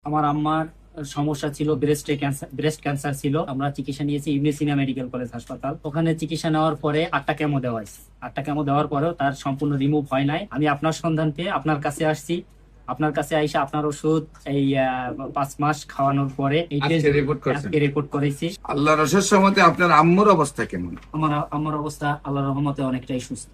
আমার আম্মার সমস্যা ছিল ব্রেস্ট ক্যান্সার ছিল। আমরা চিকিৎসা নিয়েছি ইবনে মেডিকেল কলেজ হাসপাতাল। ওখানে চিকিৎসা নেওয়ার পরে 8টা কেমো দেওয়া হয়েছে। 8টা কেমো দেওয়ার পরেও তার সম্পূর্ণ রিমুভ হয় নাই। আমি আপনার সন্ধান পেয়ে আপনার কাছে আসছি। আপনার কাছে আইসা আপনার ওষুধ এই 5 মাস খাওয়ানোর পরে এই রিপোর্ট করেছি। আল্লাহর অশেষ রহমতে আপনার আম্মুর অবস্থা কেমন? আমার অবস্থা আল্লাহর রহমতে অনেকটাই সুস্থ।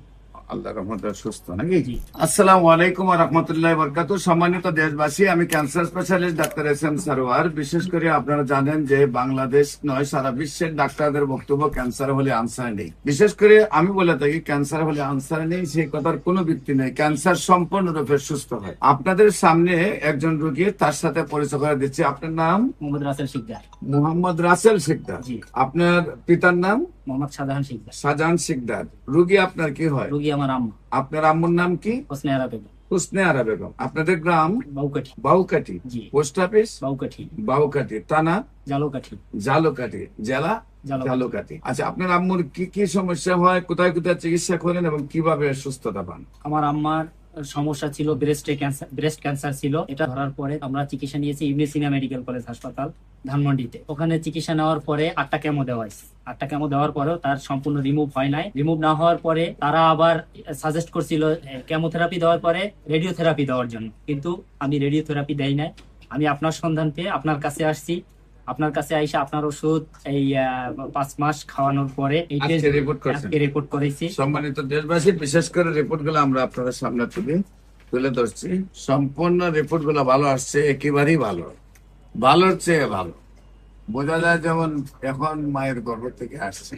আল্লাহর রহমতে সুস্থ নাকি? জি। আসসালামু আলাইকুম ওয়া রাহমাতুল্লাহি ওয়া বারাকাতুহু। সম্মানিত দেশবাসী, আমি cancer specialist doctor SM. Sarwar. বিশেষ করে আপনারা জানেন যে বাংলাদেশ নয়, সারা বিশ্বের ডাক্তারদের বক্তব্য ক্যান্সার হলে আনসার নেই। বিশেষ করে আমি বলে থাকি ক্যান্সার হলে আনসার নেই, সেই কথার কোনো ভিত্তি নেই। ক্যান্সার সম্পূর্ণরূপে সুস্থ হয়। আপনাদের সামনে একজন রোগী, তার সাথে পরিচয় করে দিচ্ছি। আপনার নাম? মোহাম্মদ রাসেল শিকদার। মোহাম্মদ রাসেল শিকদার। জি। আপনার পিতার নাম? মোহাম্মদ শাহজাহান শিকদার। শাহজাহান শিকদার। রোগী আপনার কি হয়? রোগী আমার আম্মা আপনার আম্মুর নাম কি? হোসনে আরা বেগম। হুসনে আরা বেগম। আপনাদের গ্রাম? বাউকাঠি। বাউকাঠি। জি। Post office? বাউকাঠি। বাউকাঠি। থানা? জালকাঠি। জালকাঠি। জেলা? জালকাঠি। আচ্ছা, আপনার আম্মুর কি কি সমস্যা হয়, কোথায় কোথায় চিকিৎসা করেন এবং কিভাবে সুস্থতা পান? আমার আম্মার সমস্যা ছিল ব্রেস্ট ক্যান্সার ছিল। এটা ধরার পরে আমরা চিকিৎসা নিয়েছি ইবনে মেডিকেল কলেজ হাসপাতাল ধানমন্ডিতে। ওখানে চিকিৎসা নেওয়ার পরে 8টা কেমো দেওয়া হয়েছে। 8টা কেমো দেওয়ার পরেও তার সম্পূর্ণ রিমুভ হয় নাই। রিমুভ না হওয়ার পরে তারা আবার সাজেস্ট করছিল কেমোথেরাপি দেওয়ার পরে রেডিওথেরাপি দেওয়ার জন্য, কিন্তু আমি রেডিওথেরাপি দেই নাই। আমি আপনার সন্ধান পেয়ে আপনার কাছে আসছি। আপনার কাছে আইসা আপনার ওষুধ এই 5 মাস খাওয়ানোর পরে এই রিপোর্ট করেছি। সম্মানিত দেশবাসী, বিশেষ করে রিপোর্ট গুলো আমরা আপনাদের সামনে তুলে ধরছি। সম্পূর্ণ রিপোর্ট গুলো ভালো আসছে, একেবারেই ভালো, ভালোর চেয়ে ভালো। বোঝা যায় যেমন এখন মায়ের গর্ভ থেকে আসছে।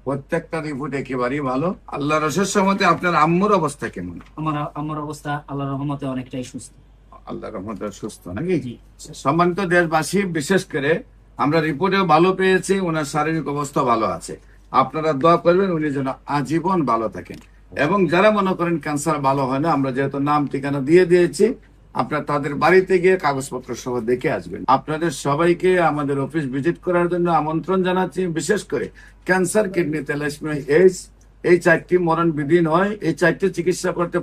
প্রত্যেকটা রিপোর্ট একেবারেই ভালো। আল্লাহর অশেষ রহমতে আপনার আম্মুর অবস্থা কেমন? আমার অবস্থা আল্লাহর রহমতে অনেকটাই সুস্থ। আল্লাহর রহমতে সুস্থ নাকি? জি। সম্মানিত দেশবাসী, বিশেষ করে আমরা রিপোর্টেও ভালো পেয়েছি, ওনার শারীরিক অবস্থা ভালো আছে। আপনারা দোয়া করবেন উনি যেন আজীবন ভালো থাকেন। এবং যারা মনে করেন ক্যান্সার ভালো হয় না, আমরা যেহেতু নাম ঠিকানা দিয়ে দিয়েছি, আপনারা তাদের বাড়িতে গিয়ে কাগজপত্র সহ দেখে আসবেন। আপনাদের সবাইকে আমাদের অফিস ভিজিট করার জন্য আমন্ত্রণ জানাচ্ছি। বিশেষ করে ক্যান্সার, কিডনি, থ্যালাসেমিয়া, এইডস, এই 4টি মরণ বিধি নয়। এই 4টি চিকিৎসা করতে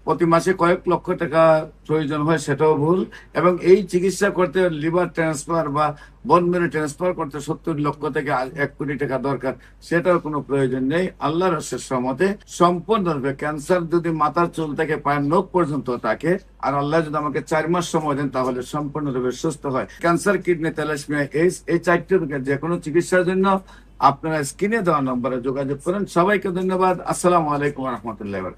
প্রতি মাসে কয়েক লক্ষ টাকা প্রয়োজন হয়, সেটাও ভুল। এবং এই চিকিৎসা করতে লিভার ট্রান্সফার বা বোন মেরু ট্রান্সফার করতে 70 লক্ষ থেকে 1 কোটি টাকা দরকার, সেটাও কোনো প্রয়োজন নেই। আল্লাহর অশেষ রহমতে সম্পূর্ণরূপে ক্যান্সার যদি মাথার চুল থেকে পায়ের নখ পর্যন্ত থাকে, আর আল্লাহ যদি আমাকে 4 মাস সময় দেন, তাহলে সম্পূর্ণরূপে সুস্থ হয়। ক্যান্সার, কিডনি, থ্যালাসেমিয়া, এইডস, এই 4টি রোগের যে কোনো চিকিৎসার জন্য আপনারা স্ক্রিনে দেওয়া নম্বরে যোগাযোগ করেন। সবাইকে ধন্যবাদ। আসসালামু আলাইকুম ওয়া রাহমাতুল্লাহি ওয়া বারাকাতুহু।